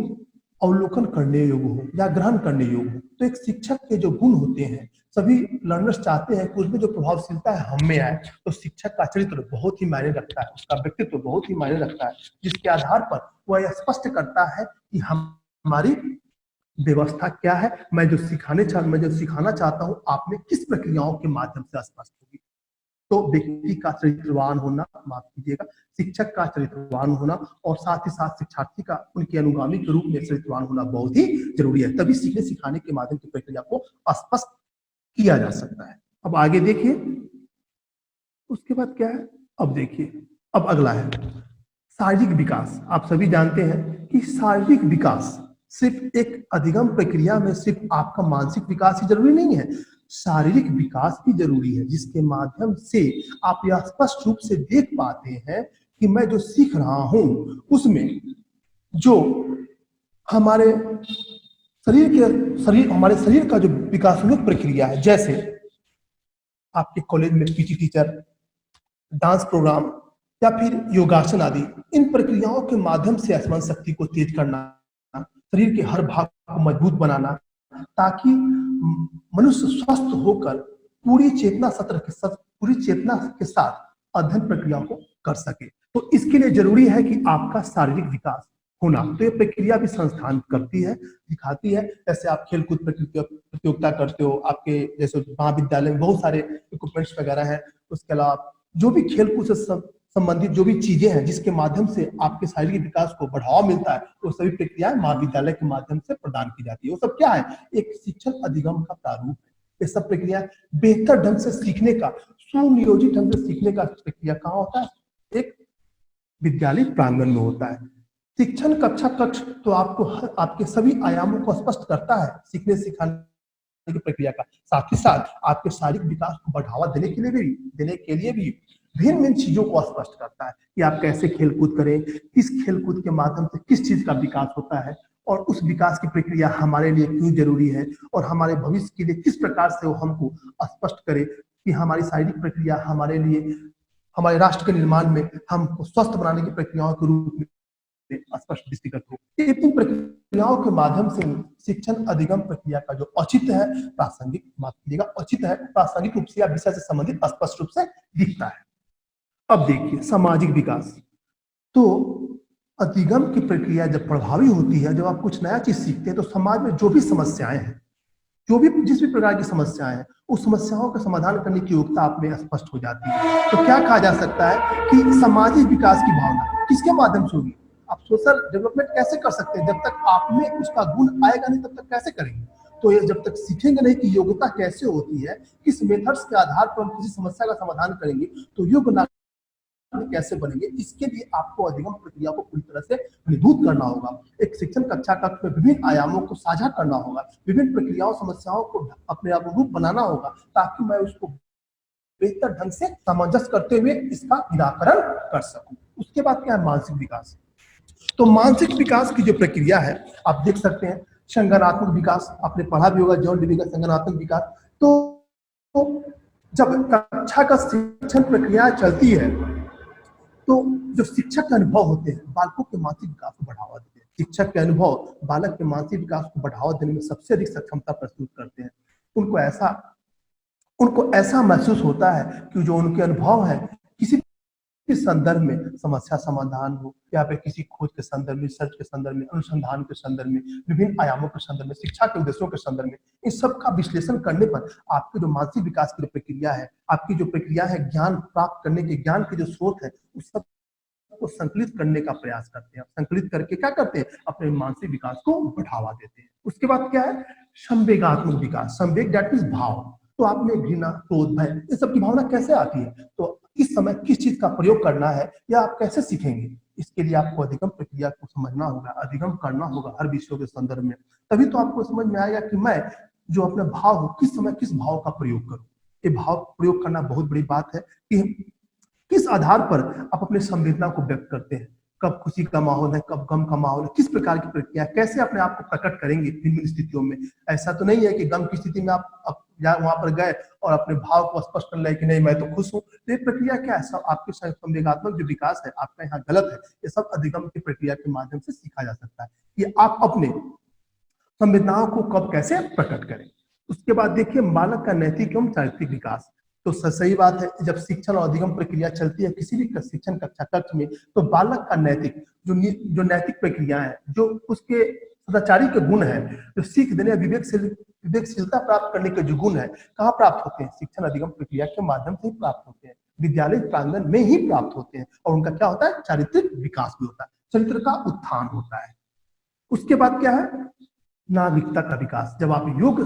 अवलोकन करने योग्य हो या ग्रहण करने योग्य हो। तो एक शिक्षक के जो गुण होते हैं, सभी लर्नर्स चाहते हैं कि उसमें जो प्रभावशीलता है हम में आए। तो शिक्षक का चरित्र बहुत ही मायने रखता है, उसका व्यक्तित्व बहुत ही मायने रखता है, जिसके आधार पर वह यह स्पष्ट करता है कि हमारी व्यवस्था क्या है, मैं जो सिखाना चाहता हूं आप में किस प्रक्रियाओं के माध्यम से स्पष्ट होगी। तो व्यक्ति का चरित्रवान होना, माफ कीजिएगा, शिक्षक का चरित्रवान होना और साथ ही साथ शिक्षार्थी का उनके अनुगामी के रूप में चरित्रवान होना बहुत ही जरूरी है, तभी सीखने सिखाने के माध्यम की प्रक्रिया को स्पष्ट किया जा सकता है। अब आगे देखिए, उसके बाद क्या है, अब देखिए, अब अगला है शारीरिक विकास। आप सभी जानते हैं कि शारीरिक विकास सिर्फ एक अधिगम प्रक्रिया में सिर्फ आपका मानसिक विकास ही जरूरी नहीं है, शारीरिक विकास भी जरूरी है, जिसके माध्यम से आप यह स्पष्ट रूप से देख पाते हैं कि मैं जो सीख रहा हूं उसमें जो हमारे हमारे शरीर का जो विकासोन्मुख प्रक्रिया है, जैसे आपके कॉलेज में पीटी टीचर, डांस प्रोग्राम या फिर योगासन आदि, इन प्रक्रियाओं के माध्यम से स्मरण शक्ति को तेज करना, शरीर के हर भाग को मजबूत बनाना, ताकि मनुष्य स्वस्थ होकर पूरी चेतना के साथ अध्ययन प्रक्रिया को कर सके। तो इसके लिए जरूरी है कि आपका शारीरिक विकास होना। तो ये प्रक्रिया भी संस्थान करती है, दिखाती है। जैसे आप खेलकूद प्रतियोगिता करते हो, आपके जैसे महाविद्यालय में बहुत सारे इक्विपमेंट्स वगैरह हैं, उसके अलावा जो भी खेलकूद से संबंधित जो भी चीजें हैं जिसके माध्यम से आपके शारीरिक विकास को बढ़ावा मिलता है, वो सभी प्रक्रियाएं महाविद्यालय के माध्यम से प्रदान की जाती है। वो सब क्या है, एक शिक्षण अधिगम का प्रारूप है। ये सब प्रक्रिया बेहतर ढंग से सीखने का, सुनियोजित ढंग से सीखने का प्रक्रिया कहाँ होता है, एक विद्यालय प्रांगण में होता है। शिक्षण कक्षा कक्ष तो आपको आपके सभी आयामों को स्पष्ट करता है सीखने सिखाने की प्रक्रिया का, साथ ही साथ आपके शारीरिक विकास को बढ़ावा देने के लिए भी भिन्न भिन्न चीजों को स्पष्ट करता है कि आप कैसे खेलकूद करें, किस खेलकूद के माध्यम से किस चीज का विकास होता है और उस विकास की प्रक्रिया हमारे लिए क्यों जरूरी है और हमारे भविष्य के लिए किस प्रकार से वो हमको स्पष्ट करे कि हमारी शारीरिक प्रक्रिया हमारे लिए, हमारे राष्ट्र के निर्माण में हमको स्वस्थ बनाने की प्रक्रियाओं के रूप में स्पष्ट दृष्टिगत हो। इन प्रक्रियाओं के माध्यम से शिक्षण अधिगम प्रक्रिया का जो औचित्य है प्रासंगिक, माफ कीजिएगा, औचित्य है प्रासंगिक रूप से या विषय से संबंधित स्पष्ट रूप से दिखता है। अब देखिए सामाजिक विकास, तो अधिगम की प्रक्रिया जब प्रभावी होती है, जब आप कुछ नया चीज सीखते हैं तो समाज में जो भी समस्याएं हैं, जो भी जिस भी प्रकार की समस्याएं हैं, उस समस्याओं का समाधान करने की योग्यता आप में स्पष्ट हो जाती है। तो क्या कहा जा सकता है कि सामाजिक विकास की भावना किसके माध्यम से होगी? आप सोशल डेवलपमेंट कैसे कर सकते हैं? जब तक आप में उसका गुण आएगा नहीं तब तक कैसे करेंगे? तो ये जब तक सीखेंगे नहीं कि योग्यता कैसे होती है, किस मेथड्स के आधार पर हम किसी समस्या का समाधान करेंगे, तो योग्य कैसे बनेंगे, इसके लिए आपको अधिगम प्रक्रिया को पूरी तरह से फलीभूत करना होगा। एक शिक्षण कक्षा कक्ष में विभिन्न आयामों को साझा करना होगा, विभिन्न प्रक्रियाओं समस्याओं को अपने अनुरूप बनाना होगा, ताकि मैं उसको बेहतर ढंग से सामंजस्य करते हुए इसका निराकरण कर सकूं। उसके बाद क्या है? मानसिक विकास। तो मानसिक विकास की जो प्रक्रिया है आप देख सकते हैं, संज्ञानात्मक विकास आपने पढ़ा भी होगा, जॉन डीवी का संज्ञानात्मक विकास। तो जब कक्षा का शिक्षण प्रक्रिया चलती है तो जो शिक्षक के अनुभव होते हैं बालकों के मानसिक विकास को बढ़ावा देते हैं। शिक्षक के अनुभव बालक के मानसिक विकास को बढ़ावा देने में सबसे अधिक सक्षमता प्रस्तुत करते हैं। उनको ऐसा महसूस होता है कि जो उनके अनुभव है किसी भी संदर्भ में, समस्या समाधान हो या फिर किसी खोज के संदर्भ में, रिसर्च के संदर्भ में, अनुसंधान के संदर्भ में, विभिन्न आयामों के संदर्भ में, शिक्षा के उद्देश्यों के संदर्भ में, इन सब का विश्लेषण करने पर आपकी जो मानसिक विकास की प्रक्रिया है, आपकी जो प्रक्रिया है ज्ञान प्राप्त करने के, ज्ञान के जो स्रोत है, उस सब को संकलित करने का प्रयास करते हैं। संकलित करके क्या करते हैं? अपने मानसिक विकास को बढ़ावा देते हैं। उसके बाद क्या है? संवेगात्मक विकास। संवेग दैट मींस भाव। तो आप में घृणा, क्रोध, भय, ये सब की भावना कैसे आती है? तो किस समय किस चीज का प्रयोग करना है या आप कैसे सीखेंगे? इसके लिए आपको अधिगम प्रक्रिया को समझना होगा, अधिगम करना होगा हर विषयों के संदर्भ में। तभी तो आपको समझ में आएगा कि मैं जो अपने भाव हो किस समय किस भाव का प्रयोग करूं। ये भाव प्रयोग करना बहुत बड़ी बात है कि किस आधार पर आप अपने संवेदना को व्यक्त करते हैं, कब खुशी का माहौल है, कब गम का माहौल है, किस प्रकार की प्रक्रिया, कैसे अपने आप को प्रकट करेंगे विभिन्न स्थितियों में। ऐसा तो नहीं है कि गम की स्थिति में आप वहां पर गए और अपने भाव को स्पष्ट कर ले कि नहीं मैं तो खुश हूं। तो ये प्रक्रिया क्या है? सब आपके संवेगात्मक जो विकास है आपका यहाँ गलत है। ये सब अधिगम की प्रक्रिया के माध्यम से सीखा जा सकता है कि आप अपने संवेदनाओं को कब कैसे प्रकट करें। उसके बाद देखिए बालक का नैतिक एवं चारित्रिक विकास। तो सही बात है, जब शिक्षण और अधिगम प्रक्रिया चलती है किसी भी शिक्षण कक्षा कक्ष में, तो बालक का नैतिक जो नैतिक प्रक्रिया है, जो उसके सदाचारी के गुण है, जो सीख देने विवेकशीलता प्राप्त करने के जो गुण है, कहाँ प्राप्त होते हैं? शिक्षण अधिगम प्रक्रिया के माध्यम से ही प्राप्त होते हैं, विद्यालय प्रांगण में ही प्राप्त होते हैं। और उनका क्या होता है? चारित्रिक विकास भी होता है, चरित्र का उत्थान होता है। उसके बाद क्या है? नागरिकता का विकास। जब आप योग्य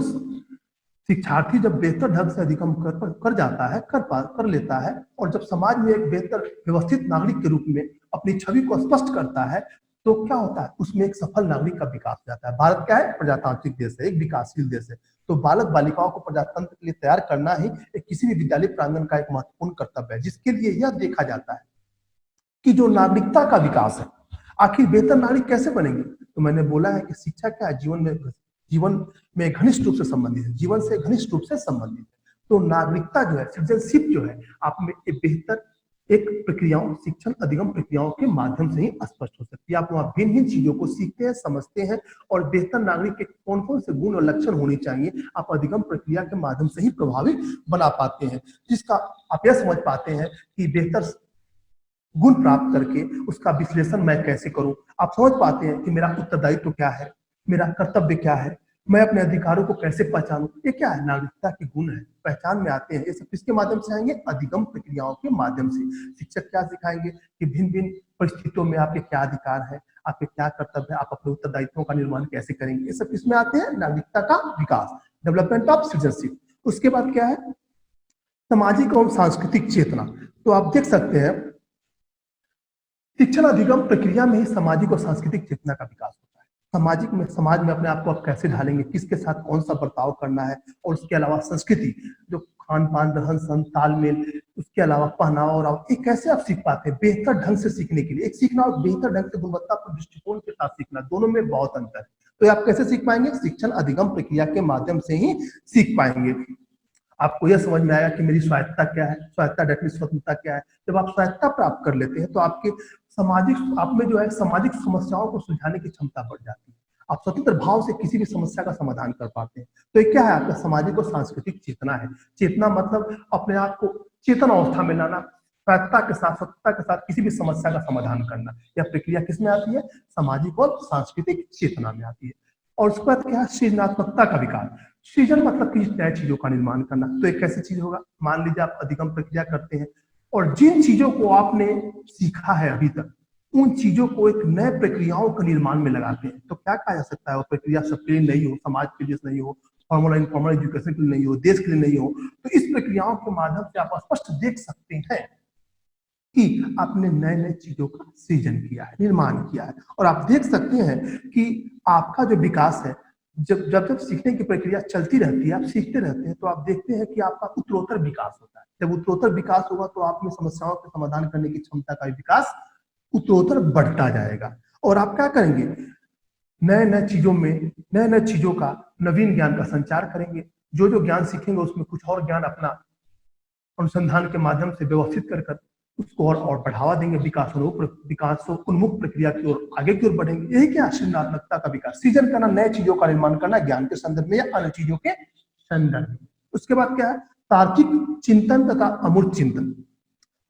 शिक्षार्थी जब बेहतर ढंग से अधिगम कर जाता है, कर लेता है, और जब समाज में एक बेहतर व्यवस्थित नागरिक के रूप में अपनी छवि को स्पष्ट करता है, तो क्या होता है? उसमें एक सफल नागरिक का विकास हो जाता है। भारत क्या है? प्रजातांत्रिक देश है, एक विकासशील देश है। तो बालक बालिकाओं को प्रजातंत्र के लिए तैयार करना ही किसी भी विद्यालय प्रांगण का एक महत्वपूर्ण कर्तव्य है, जिसके लिए यह देखा जाता है कि जो नागरिकता का विकास है, आखिर बेहतर नागरिक कैसे बनेंगे? तो मैंने बोला है कि शिक्षा क्या है? जीवन में घनिष्ठ रूप से संबंधित है, जीवन से घनिष्ठ रूप से संबंधित है। तो नागरिकता जो है, सिटीजनशिप जो है, आप में एक बेहतर एक प्रक्रियाओं, शिक्षण अधिगम प्रक्रियाओं के माध्यम से ही स्पष्ट हो सकती है। आप वहाँ भिन्न भिन्न चीजों को सीखते हैं, समझते हैं, और बेहतर नागरिक के कौन कौन से गुण और लक्षण होने चाहिए आप अधिगम प्रक्रिया के माध्यम से ही प्रभावी बना पाते हैं, जिसका आप यह समझ पाते हैं कि बेहतर गुण प्राप्त करके उसका विश्लेषण मैं कैसे करूं। आप समझ पाते हैं कि मेरा उत्तरदायित्व क्या है, मेरा कर्तव्य क्या है, मैं अपने अधिकारों को कैसे पहचानूं। ये क्या है? नागरिकता के गुण है, पहचान में आते हैं। ये सब किसके माध्यम से आएंगे? अधिगम प्रक्रियाओं के माध्यम से। शिक्षक क्या सिखाएंगे कि भिन्न भिन्न परिस्थितियों में आपके क्या अधिकार है, आपके क्या कर्तव्य है, आप अपने उत्तरदायित्वों का निर्माण कैसे करेंगे। ये सब किसमें आते हैं? नागरिकता का विकास, डेवलपमेंट ऑफ सिटीजनशिप। उसके बाद क्या है? सामाजिक एवं सांस्कृतिक चेतना। तो आप देख सकते हैं शिक्षण अधिगम प्रक्रिया में ही सामाजिक और सांस्कृतिक चेतना का विकास होता है। समाज में अपने आप को आप कैसे ढालेंगे, किसके साथ कौन सा बर्ताव करना है, और उसके अलावा संस्कृति, जो खान पान, रहन सहन, तालमेल, उसके अलावा पहनावा और ये कैसे आप सीख पाते हैं बेहतर ढंग से सीखने के लिए। एक सीखना और बेहतर ढंग से गुणवत्तापूर्ण दृष्टिकोण के साथ सीखना, दोनों में बहुत अंतर है। तो आप कैसे सीख पाएंगे? शिक्षण अधिगम प्रक्रिया के माध्यम से ही सीख पाएंगे। आपको यह समझ में आएगा कि मेरी स्वायत्तता क्या है, स्वायत्तता डेट मीन्स स्वतंत्रता क्या है। जब आप स्वायत्तता प्राप्त कर लेते हैं तो आपके सामाजिक आप में जो है सामाजिक समस्याओं को सुलझाने की क्षमता बढ़ जाती है। आप स्वतंत्र भाव से किसी भी समस्या का समाधान कर पाते हैं। तो ये क्या है, आपका सामाजिक और सांस्कृतिक चेतना है। चेतना मतलब अपने आप को चेतन अवस्था में लाना, स्वायत्तता के साथ स्वतंत्रता के साथ किसी भी समस्या का समाधान करना। यह प्रक्रिया किसमें आती है, सामाजिक और सांस्कृतिक चेतना में आती है। और उसके बाद क्या है, सृजनात्मकता का विकास। सृजन मतलब कि नए चीजों का निर्माण करना। तो एक कैसी चीज होगा, मान लीजिए आप अधिगम प्रक्रिया करते हैं और जिन चीजों को आपने सीखा है अभी तक, उन चीजों को एक नए प्रक्रियाओं के निर्माण में लगाते हैं। तो क्या कहा जा सकता है, वो प्रक्रिया सबके लिए नहीं हो, समाज के लिए नहीं हो, फॉर्मल इनफॉर्मल एजुकेशन के लिए नहीं हो, देश के लिए नहीं हो। तो इस प्रक्रियाओं के माध्यम से आप स्पष्ट देख सकते हैं कि आपने नए नए चीजों का सृजन किया है, निर्माण किया है। और आप देख सकते हैं कि आपका जो विकास है, जब जब जब सीखने की प्रक्रिया चलती रहती है, आप सीखते रहते हैं, तो आप देखते हैं कि आपका उत्तरोत्तर विकास होता है। जब उत्तरोत्तर विकास होगा तो आप में समस्याओं के समाधान करने की क्षमता का विकास उत्तरोत्तर बढ़ता जाएगा। और आप क्या करेंगे, नए नए चीजों में नए नए चीजों का, नवीन ज्ञान का संचार करेंगे। जो जो ज्ञान सीखेंगे उसमें कुछ और ज्ञान अपना अनुसंधान के माध्यम से व्यवस्थित कर उसको और बढ़ावा देंगे, विकासोन्मुख प्रक्रिया की ओर आगे की ओर बढ़ेंगे। यही क्या, सृजनात्मकता का विकास, सृजन करना, नए चीजों का निर्माण करना, ज्ञान के संदर्भ में या अन्य चीजों के संदर्भ में। उसके बाद क्या है, तार्किक चिंतन तथा अमूर्त चिंतन।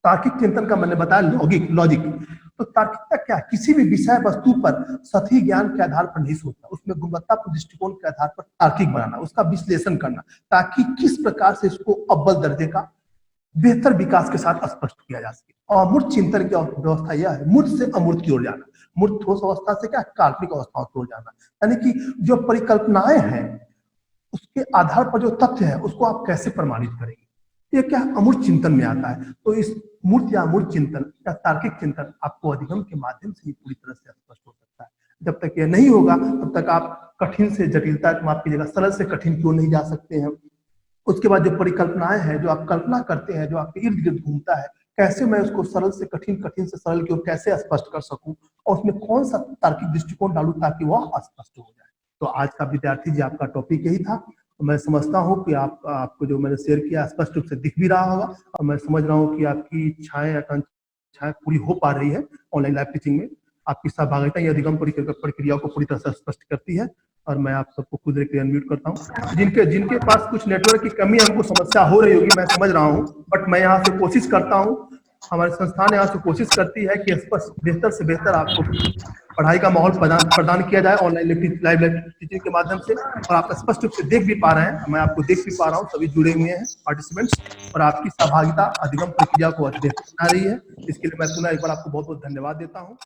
तार्किक चिंतन का मैंने बताया लॉजिक। तो तार्किकता क्या, किसी भी विषय वस्तु पर सतही ज्ञान के आधार पर नहीं सोचना, उसमें गुणवत्तापूर्ण दृष्टिकोण के आधार पर तार्किक बनाना, उसका विश्लेषण करना, ताकि किस प्रकार से इसको अव्वल दर्जे का बेहतर विकास के साथ स्पष्ट किया जा सके। अमूर्त चिंतन की व्यवस्था यह है, मूर्त से अमूर्त की ओर जाना, मूर्त ठोस अवस्था से क्या, काल्पनिक अवस्थाओं की ओर जाना। यानी कि जो परिकल्पनाएं हैं उसके आधार पर जो तथ्य है उसको आप कैसे प्रमाणित करेंगे, ये क्या अमूर्त चिंतन में आता है। तो इस मूर्त या अमूर्त चिंतन या तार्किक चिंतन आपको अधिगम के माध्यम से ही पूरी तरह से स्पष्ट हो सकता है। जब तक यह नहीं होगा तब तक आप कठिन से जटिलता, माफ कीजिएगा, सरल से कठिन की ओर नहीं जा सकते हैं। उसके बाद जो परिकल्पनाएं हैं, जो आप कल्पना करते हैं, जो आपके इर्द गिर्द घूमता है, कैसे मैं उसको सरल से कठिन, कठिन से सरल की ओर कैसे स्पष्ट कर सकूं, और उसमें कौन सा तार्किक दृष्टिकोण डालूं ताकि वह स्पष्ट हो जाए। तो आज का विद्यार्थी जी आपका टॉपिक यही था। मैं समझता हूं कि आपको जो मैंने शेयर किया स्पष्ट रूप से दिख भी रहा होगा, और मैं समझ रहा हूं कि आपकी इच्छाएं आकांक्षाएं पूरी हो पा रही है ऑनलाइन लाइव टीचिंग में। आपकी सहभागिता ये अधिगम प्रक्रिया को पूरी तरह से स्पष्ट करती है। और मैं आप सबको खुद के अनम्यूट करता हूँ। जिनके पास कुछ नेटवर्क की कमी, हमको समस्या हो रही होगी, मैं समझ रहा हूँ, बट मैं यहाँ से कोशिश करता हूँ, हमारे संस्थान यहाँ से कोशिश करती है कि बेहतर से बेहतर आपको पढ़ाई का माहौल प्रदान किया जाए ऑनलाइन लाइव टीचिंग के माध्यम से। और आप स्पष्ट रूप से देख भी पा रहे हैं, मैं आपको देख भी पा रहा हूँ, सभी जुड़े हुए हैं पार्टिसिपेंट्स, और आपकी सहभागिता अधिगम प्रक्रिया को बेहतर बना रही है। इसके लिए मैं पुनः एक बार आपको बहुत बहुत धन्यवाद देता हूँ।